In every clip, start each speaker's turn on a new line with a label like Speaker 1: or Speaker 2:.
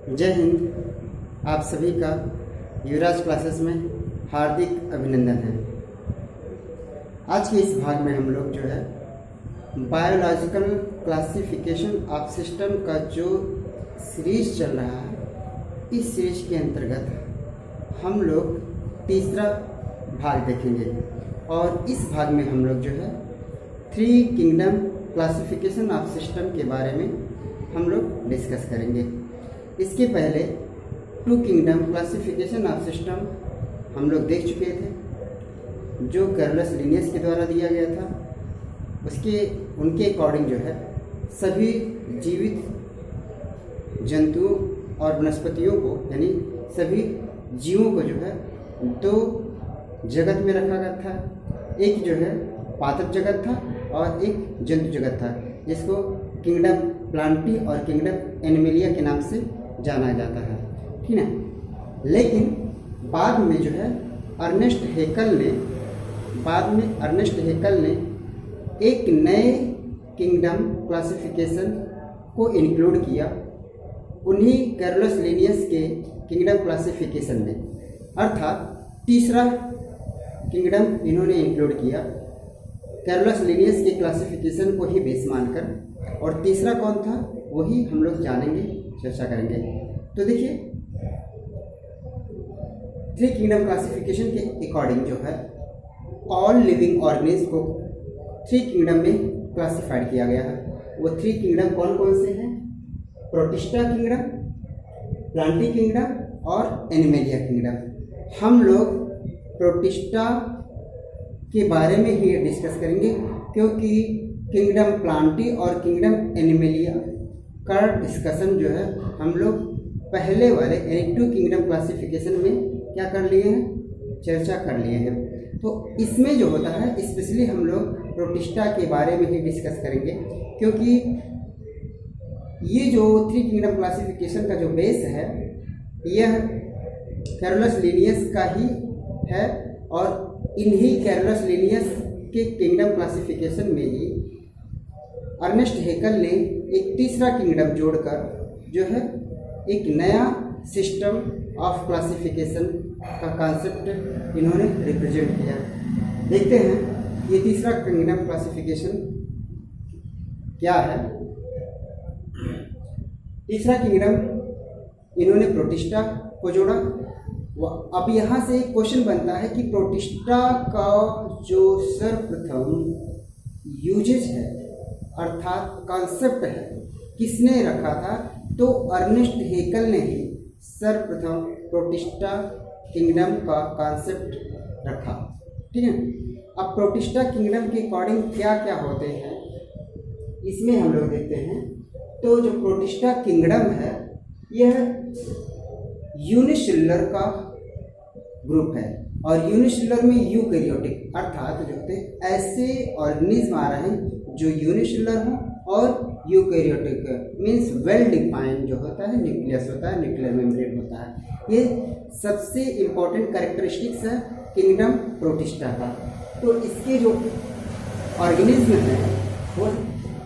Speaker 1: जय हिंद। आप सभी का युवराज क्लासेस में हार्दिक अभिनंदन है। आज के इस भाग में हम लोग जो है बायोलॉजिकल क्लासिफिकेशन ऑफ सिस्टम का जो सीरीज चल रहा है, इस सीरीज के अंतर्गत हम लोग तीसरा भाग देखेंगे और इस भाग में हम लोग जो है 3 किंगडम क्लासिफिकेशन ऑफ सिस्टम के बारे में हम लोग डिस्कस करेंगे। इसके पहले 2 किंगडम क्लासिफिकेशन ऑफ सिस्टम हम लोग देख चुके थे, जो कार्लस लिनियस के द्वारा दिया गया था। उनके अकॉर्डिंग जो है सभी जीवित जंतुओं और वनस्पतियों को, यानी सभी जीवों को जो है 2 जगत में रखा गया था। एक जो है पादप जगत था और एक जंतु जगत था, जिसको किंगडम प्लांटी और किंगडम एनिमलिया के नाम से जाना जाता है, ठीक है। लेकिन बाद में जो है अर्नेस्ट हेकल ने एक नए किंगडम क्लासिफिकेशन को इंक्लूड किया, उन्हीं कार्लस लिनियस के किंगडम क्लासिफिकेशन में, अर्थात तीसरा किंगडम इन्होंने इंक्लूड किया कार्लस लिनियस के क्लासिफिकेशन को ही बेस मानकर। और तीसरा कौन था वही हम लोग जानेंगे, चर्चा करेंगे। तो देखिए 3 किंगडम क्लासिफिकेशन के अकॉर्डिंग जो है ऑल लिविंग ऑर्गेनिज्म को 3 किंगडम में क्लासिफाइड किया गया है। वो 3 किंगडम कौन कौन से हैं? प्रोटिस्टा किंगडम, प्लांटी किंगडम और एनिमलिया किंगडम। हम लोग प्रोटिस्टा के बारे में ही डिस्कस करेंगे, क्योंकि किंगडम प्लांटी और किंगडम एनिमलिया का डिस्कशन जो है हम लोग पहले वाले यानी 2 किंगडम क्लासिफिकेशन में क्या कर लिए हैं, चर्चा कर लिए हैं। तो इसमें जो होता है स्पेशली हम लोग प्रोटिस्टा के बारे में ही डिस्कस करेंगे, क्योंकि ये जो 3 किंगडम क्लासिफिकेशन का जो बेस है यह कार्लस लिनियस का ही है। और इन्हीं कार्लस लिनियस के किंगडम क्लासिफिकेशन में ही अर्नेस्ट हेकल ने एक तीसरा किंगडम जोड़कर जो है एक नया सिस्टम ऑफ क्लासिफिकेशन का कॉन्सेप्ट इन्होंने रिप्रेजेंट किया। देखते हैं ये तीसरा किंगडम क्लासिफिकेशन क्या है। तीसरा किंगडम इन्होंने प्रोटिस्टा को जोड़ा। अब यहाँ से एक क्वेश्चन बनता है कि प्रोटिस्टा का जो सर्वप्रथम यूजेज है अर्थात कॉन्सेप्ट है, किसने रखा था? तो अर्नेस्ट हेकल ने ही सर्वप्रथम प्रोटिस्टा किंगडम का कॉन्सेप्ट रखा, ठीक है। अब प्रोटिस्टा किंगडम के अकॉर्डिंग क्या क्या होते हैं इसमें हम लोग देखते हैं। तो जो प्रोटिस्टा किंगडम है यह यूनिसेलुलर का ग्रुप है, और यूनिसेलुलर में यूकैरियोटिक अर्थात जो होते हैं ऐसे ऑर्गेनिज्म आ रहे हैं जो यूनिसेलुलर हों और यूकैरियोटिक मीन्स वेल डिफाइंड जो होता है न्यूक्लियस होता है, न्यूक्लियर मेम्ब्रेन होता है। ये सबसे इम्पोर्टेंट कैरेक्टरिस्टिक्स है किंगडम प्रोटिस्टा का। तो इसके जो ऑर्गेनिज्म है वो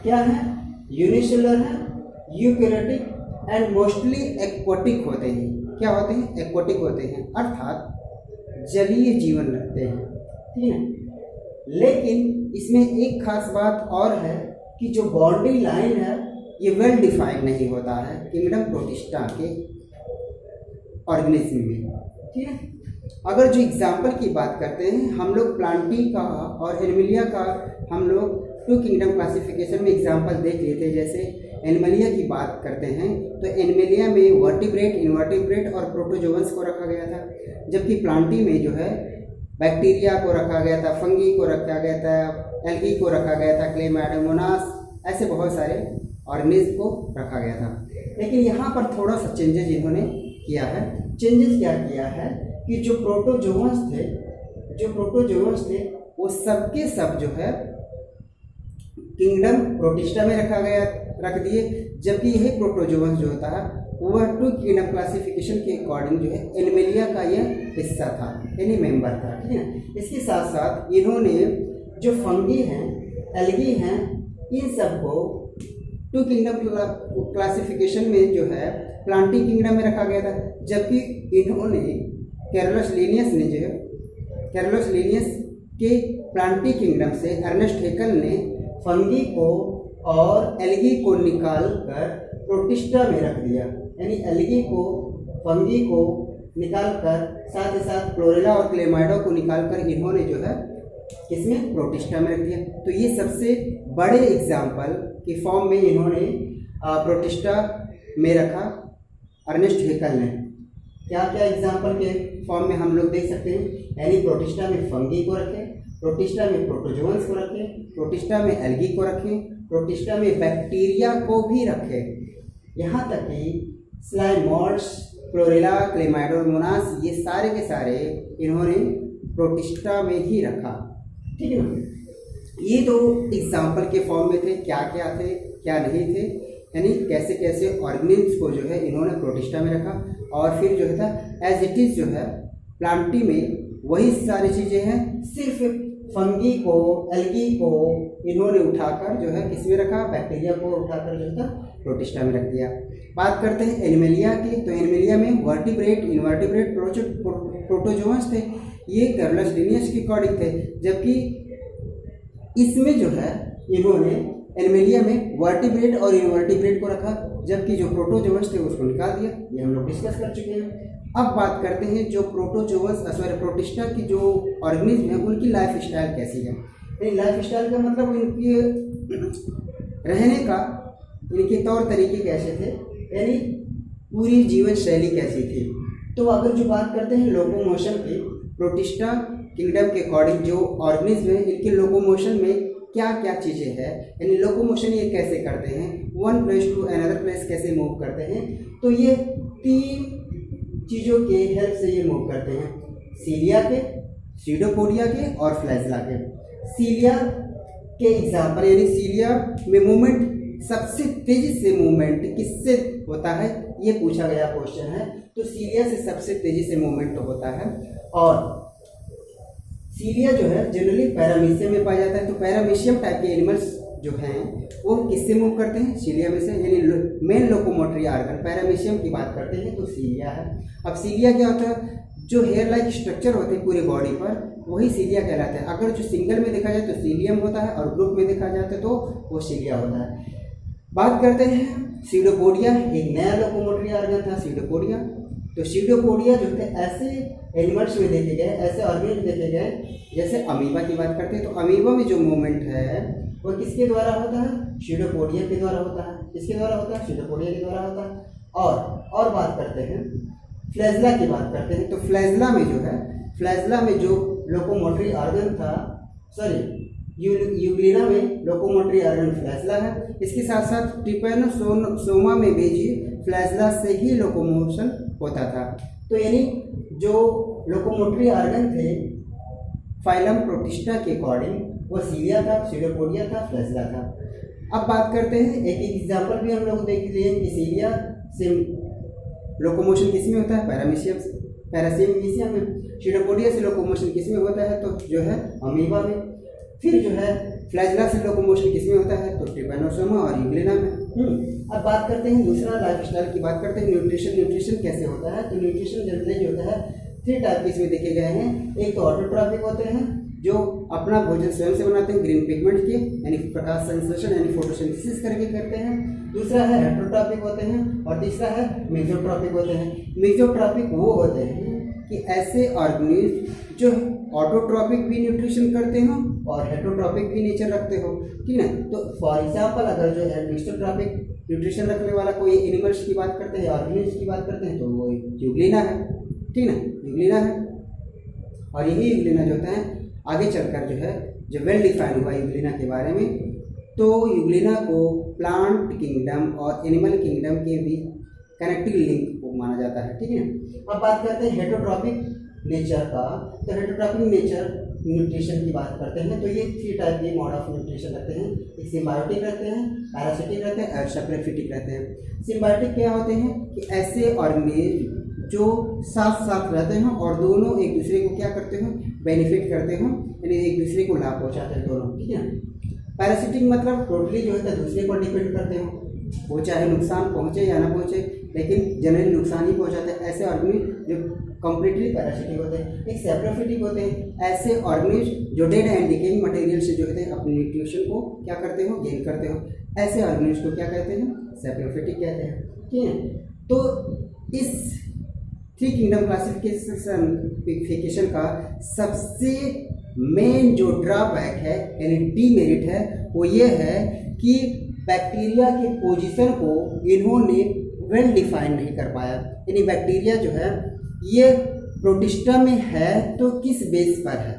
Speaker 1: क्या है? यूनिसेलुलर है, यूकैरियोटिक एंड मोस्टली एक्वाटिक होते हैं। क्या होते हैं? एक्वाटिक होते हैं, अर्थात जलीय जीवन रखते हैं, ठीक है। लेकिन इसमें एक खास बात और है कि जो बाउंड्री लाइन है ये वेल डिफाइंड नहीं होता है किंगडम प्रोटिस्टा के ऑर्गेनिज्म में, ठीक है। अगर जो एग्जाम्पल की बात करते हैं हम लोग प्लांटी का और एनिमलिया का हम लोग 2 किंगडम क्लासिफिकेशन में एग्जाम्पल देख लिए थे। जैसे एनिमलिया की बात करते हैं तो एनिमलिया में वर्टिब्रेट, इनवर्टिब्रेट और प्रोटोजोअन्स को रखा गया था, जबकि प्लांटी में जो है बैक्टीरिया को रखा गया था, फंगी को रखा गया था, एल्गी को रखा गया था, क्लेमाइडोमोनास, ऐसे बहुत सारे ऑर्गेनिज्म को रखा गया था। लेकिन यहाँ पर थोड़ा सा चेंजेस इन्होंने किया है। चेंजेस क्या किया है कि जो प्रोटोजोअन्स थे वो सबके सब जो है किंगडम प्रोटिस्टा में रख दिए, जबकि यह प्रोटोजोअन्स जो होता है वह 2 किंगडम क्लासिफिकेशन के अकॉर्डिंग जो है एनिमलिया का यह हिस्सा था, यानी मेंबर था, ठीक है। इसके साथ साथ इन्होंने जो फंगी हैं, एल्गी हैं, इन सबको 2 किंगडम क्लासिफिकेशन में जो है प्लांटी किंगडम में रखा गया था, जबकि इन्होंने कैरोलस लिनियस के प्लांटी किंगडम से अर्नेस्ट हेकल ने फंगी को और एल्गी को निकाल कर प्रोटिस्टा में रख दिया। यानी एल्गी को, फंगी को निकाल कर, साथ ही साथ क्लोरेला और क्लेमाइडो को निकाल कर इन्होंने जो है किसमें, प्रोटिस्टा में रख दिया। तो ये सबसे बड़े एग्जाम्पल की फॉर्म में इन्होंने प्रोटिस्टा में रखा अर्नेस्ट हेकल ने। क्या क्या एग्जाम्पल के फॉर्म में हम लोग देख सकते हैं, यानी प्रोटिस्टा में फंगी को रखें, प्रोटिस्टा में प्रोटोजोअन्स को रखें, प्रोटिस्टा में एल्गी को रखें, प्रोटिस्टा में बैक्टीरिया को भी रखें, यहाँ तक कि स्लाइमोड्स, क्लोरेला, क्लेमाइडोमोनास, ये सारे के सारे इन्होंने प्रोटिस्टा में ही रखा। ठीक है ना। ये दो एग्जाम्पल के फॉर्म में थे, क्या क्या थे क्या नहीं थे, यानी कैसे कैसे ऑर्गेनिल्स को जो है इन्होंने प्रोटिस्टा में रखा, और फिर जो है एज इट इज़ जो है प्लांटी में वही सारी चीज़ें हैं, सिर्फ फंगी को, एल्गी को इन्होंने उठाकर जो है किस में रखा, बैक्टीरिया को उठाकर जो है प्रोटिस्टा में रख दिया। बात करते हैं एनिमेलिया की, तो एनिमेलिया में वर्टिब्रेट, इनवर्टिब्रेट, प्रोटोजोअन्स थे, ये कैरोलस लिनियस के अकॉर्डिंग थे, जबकि इसमें जो है इन्होंने एनिमेलिया में वर्टिब्रेट और इनवर्टिब्रेट को रखा, जबकि जो प्रोटोजोअन्स थे उसको निकाल दिया। ये हम लोग डिस्कस कर चुके हैं। अब बात करते हैं जो प्रोटिस्टा की जो ऑर्गेनिज्म है उनकी लाइफ स्टाइल कैसी है। यानी लाइफ स्टाइल का मतलब इनके रहने का, इनके तौर तरीके कैसे थे, यानी पूरी जीवन शैली कैसी थी। तो अगर जो बात करते हैं लोकोमोशन की, प्रोटिस्टा किंगडम के अकॉर्डिंग जो ऑर्गेनिज्म है इनके लोकोमोशन में क्या क्या चीज़ें हैं, यानी लोकोमोशन ये कैसे करते हैं, one place to another place कैसे मूव करते हैं, तो ये 3 चीज़ों के हेल्प से ये मूव करते हैं, सीलिया के, सीडोपोडिया के और फ्लैजला के। सीलिया के एग्जाम्पल, यानी सीलिया में मूवमेंट, सबसे तेजी से मूवमेंट किससे होता है, ये पूछा गया क्वेश्चन है। तो सीलिया से सबसे तेजी से मूवमेंट तो होता है, और सीलिया जो है जनरली पैरामीशियम में पाया जाता है। तो पैरामीशियम टाइप के एनिमल्स जो हैं वो किससे मूव करते हैं, सीलिया में से, यानी मेन लोकोमोटरी आर्गन पैरामीशियम की बात करते हैं तो सीलिया है। अब सीलिया क्या होता है, जो हेयर लाइक स्ट्रक्चर होते हैं पूरे बॉडी पर वही सीलिया कहलाता है। अगर जो सिंगल में देखा जाए तो सीलियम होता है, और ग्रुप में देखा जाए तो वो सीलिया होता है। बात करते हैं सीडोपोडिया, एक नया लोकोमोटरी आर्गन था सीडोपोडिया। तो सीडोपोडिया जो थे ऐसे एनिमल्स में देखे गए, ऐसे ऑर्गेनिज्म देखे गए, जैसे अमीबा की बात करते हैं तो अमीबा में जो मूवमेंट है वो किसके द्वारा होता है, सीडोपोडिया के द्वारा होता है। किसके द्वारा होता है, सीडोपोडिया के द्वारा होता है। और बात करते हैं फ्लैजला की बात करते हैं, तो फ्लैजला में जो है, फ्लैजला में जो लोकोमोटरी ऑर्गन था, सॉरी यूग्लिना में लोकोमोटरी ऑर्गन फ्लैजला है। इसके साथ साथ ट्रिपैनोसोमा में भी फ्लैजला से ही लोकोमोशन होता था। तो यानी जो लोकोमोटरी ऑर्गन थे फाइलम प्रोटिस्टा के अकॉर्डिंग वो सीलिया था, सीडोपोडिया था, फ्लैजला था। अब बात करते हैं, एक एग्जाम्पल भी हम लोग देख लिए कि सीलिया से लोकोमोशन किस में होता है, पैरामीशियम में। सीडोपोडिया से लोकोमोशन किस में होता है, तो जो है अमीबा में। फिर जो है फ्लैजला से लोकोमोशन किस में होता है, तो ट्रिपैनोसोमा और यूग्लिना में। अब बात करते हैं दूसरा लाइफ स्टाइल की बात करते हैं, न्यूट्रिशन कैसे होता है। तो न्यूट्रिशन जनरली जो होता है 3 टाइप के इसमें देखे गए हैं। एक तो ऑटोट्रॉपिक होते हैं जो अपना भोजन स्वयं से बनाते हैं, ग्रीन पिगमेंट के, यानी प्रकाश संश्लेषण यानी फोटोसिंथेसिस करके करते हैं। दूसरा है हेटरोट्रॉपिक होते हैं, और तीसरा है मेसोट्रॉपिक होते हैं। मेसोट्रॉपिक वो होते हैं कि ऐसे ऑर्गेनिज्म जो ऑटोट्रॉपिक भी न्यूट्रिशन करते हो और हेटरोट्रॉपिक भी नेचर रखते हो, ठीक है। तो फॉर एग्जांपल अगर जो है मेसोट्रॉपिक न्यूट्रिशन रखने वाला कोई एनिमल्स की बात करते हैं, ऑर्गेनिज्म की बात करते हैं, तो वो यूग्लिना है, ठीक ना, यूग्लिना है। और यही यूग्लिना जो होता है आगे चलकर जो है जो वेल डिफाइन हुआ यूग्लिना के बारे में, तो यूग्लिना को प्लांट किंगडम और एनिमल किंगडम के बीच कनेक्टिव लिंक को माना जाता है, ठीक है। अब बात करते हैं हेटरोट्रॉपिक नेचर का। तो हेटरोट्रॉपिक नेचर न्यूट्रिशन की बात करते हैं तो ये 3 टाइप के मोड ऑफ न्यूट्रिशन रहते हैं। एक सिम्बायोटिक रहते हैं, पैरासिटिक रहते हैं और सप्रेफिटिक रहते हैं। सिम्बायोटिक क्या होते हैं कि ऐसे ऑर्गेनिज्म जो साथ साथ रहते हैं और दोनों एक दूसरे को क्या करते हैं, बेनिफिट करते हैं, यानी एक दूसरे को लाभ पहुँचाते हैं दोनों, ठीक है। पैरासिटिक मतलब टोटली जो है दूसरे पर डिपेंड करते हो, वो चाहे नुकसान पहुँचे या ना पहुँचे, लेकिन जनरली नुकसान ही पहुंचाते हैं। ऐसे ऑर्गेनिज्म जो कंप्लीटली पैरासिटिक होते हैं, एक सैप्रोफिटिक होते हैं। ऐसे ऑर्गेनिज्म जो डेड एंड डिकेइंग मटेरियल से जो होते हैं अपने न्यूट्रिशन को क्या करते हो, गेन करते हो, ऐसे ऑर्गेनिज्म को क्या कहते हैं, सैप्रोफिटिक कहते हैं। ठीक है, तो इस थ्री किंगडम क्लासिफिकेशन का सबसे मेन जो ड्रॉबैक है यानी डीमेरिट है वो ये है कि बैक्टीरिया के पोजीशन को इन्होंने वेल डिफाइन नहीं कर पाया। यानी बैक्टीरिया जो है ये प्रोटिस्टा में है तो किस बेस पर है,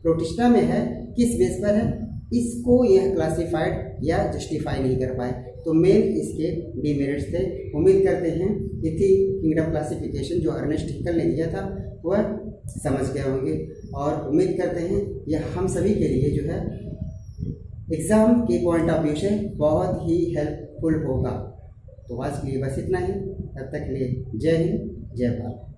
Speaker 1: प्रोटिस्टा में है किस बेस पर है, इसको यह क्लासिफाइड या जस्टिफाई नहीं कर पाए। तो मेन इसके डीमेरिट्स थे। उम्मीद करते हैं कि थ्री किंगडम क्लासिफिकेशन जो अर्नेस्ट हिकल ने दिया था वह समझ गए होंगे, और उम्मीद करते हैं यह हम सभी के लिए जो है एग्ज़ाम के पॉइंट ऑफ व्यू से बहुत ही हेल्पफुल होगा। तो आज के लिए बस इतना ही, तब तक के लिए जय हिंद जय भारत।